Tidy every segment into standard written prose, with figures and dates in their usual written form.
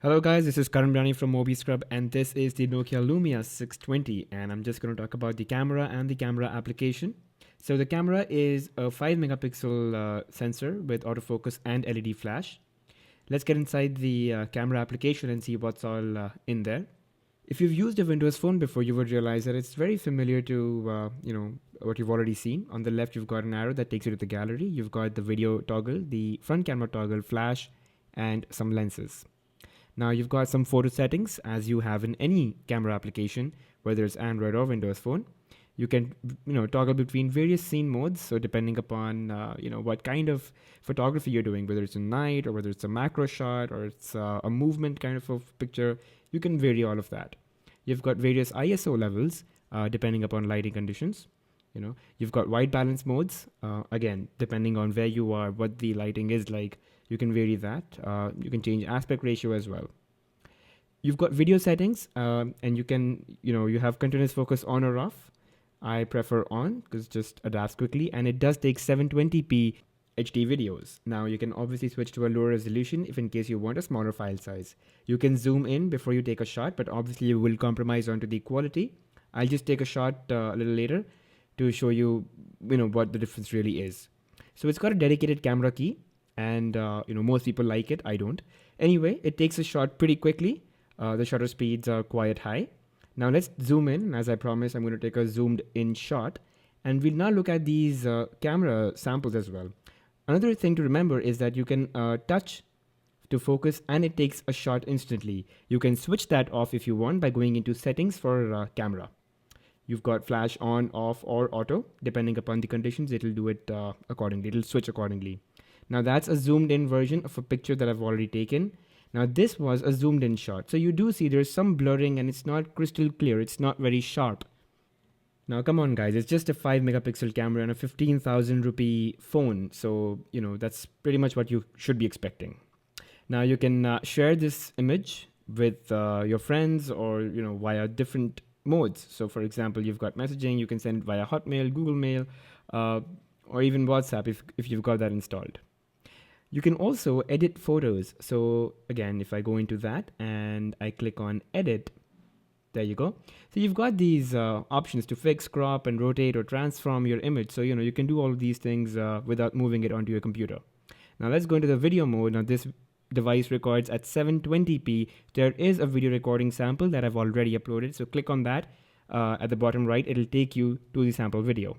Hello guys, this is Karan Brani from Mobi Scrub and this is the Nokia Lumia 620 and I'm just going to talk about the camera and the camera application. So the camera is a 5 megapixel sensor with autofocus and LED flash. Let's get inside the camera application and see what's all in there. If you've used a Windows phone before, you would realize that it's very familiar to what you've already seen. On the left, you've got an arrow that takes you to the gallery. You've got the video toggle, the front camera toggle, flash, and some lenses. Now you've got some photo settings as you have in any camera application, whether it's Android or Windows phone. You can toggle between various scene modes. So depending upon what kind of photography you're doing, whether it's a night or whether it's a macro shot or it's a movement kind of a picture, you can vary all of that. You've got various ISO levels depending upon lighting conditions. You've got white balance modes. Again, depending on where you are, what the lighting is like, you can vary that. You can change aspect ratio as well. You've got video settings, and you can, you have continuous focus on or off. I prefer on because it just adapts quickly, and it does take 720p HD videos. Now you can obviously switch to a lower resolution if in case you want a smaller file size. You can zoom in before you take a shot, but obviously you will compromise onto the quality. I'll just take a shot a little later to show you, what the difference really is. So it's got a dedicated camera key, and most people like it. I don't. Anyway, it takes a shot pretty quickly. The shutter speeds are quite high. Now let's zoom in. As I promised, I'm going to take a zoomed in shot, and we'll now look at these camera samples as well. Another thing to remember is that you can touch to focus, and it takes a shot instantly. You can switch that off if you want by going into settings for camera. You've got flash on, off, or auto. Depending upon the conditions, it'll do it accordingly. It'll switch accordingly. Now that's a zoomed in version of a picture that I've already taken. Now this was a zoomed in shot. So you do see there's some blurring and it's not crystal clear. It's not very sharp. Now come on guys, it's just a 5 megapixel camera and a 15,000 rupee phone. So, that's pretty much what you should be expecting. Now you can share this image with your friends or, via different modes. So for example, you've got messaging, you can send it via Hotmail, Google Mail, or even WhatsApp if you've got that installed. You can also edit photos. So again, if I go into that and I click on edit, there you go. So you've got these options to fix, crop, and rotate or transform your image. So, you can do all of these things without moving it onto your computer. Now let's go into the video mode. Now this device records at 720p. There is a video recording sample that I've already uploaded. So click on that at the bottom right. It'll take you to the sample video.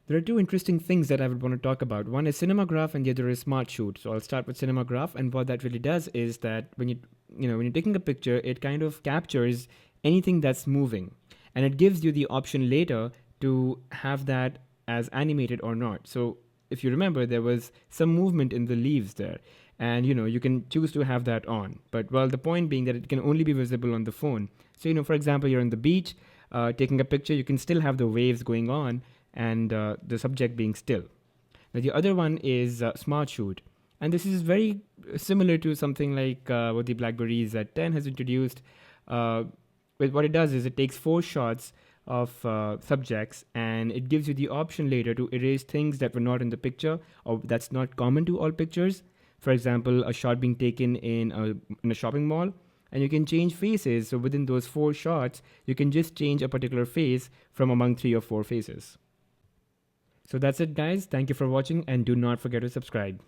There are two interesting things that I would want to talk about. One is Cinemagraph and the other is Smart Shoot. So I'll start with Cinemagraph, and what that really does is that when you're taking a picture, it kind of captures anything that's moving, and it gives you the option later to have that as animated or not. So if you remember, there was some movement in the leaves there, and you can choose to have that on. But the point being that it can only be visible on the phone. So for example, you're on the beach taking a picture, you can still have the waves going on and the subject being still. Now the other one is Smart Shoot, and this is very similar to something like what the BlackBerry Z10 has introduced. But what it does is it takes 4 shots of subjects, and it gives you the option later to erase things that were not in the picture or that's not common to all pictures. For example, a shot being taken in a shopping mall, and you can change faces. So within those 4 shots, you can just change a particular face from among 3 or 4 faces. So that's it guys. Thank you for watching, and do not forget to subscribe.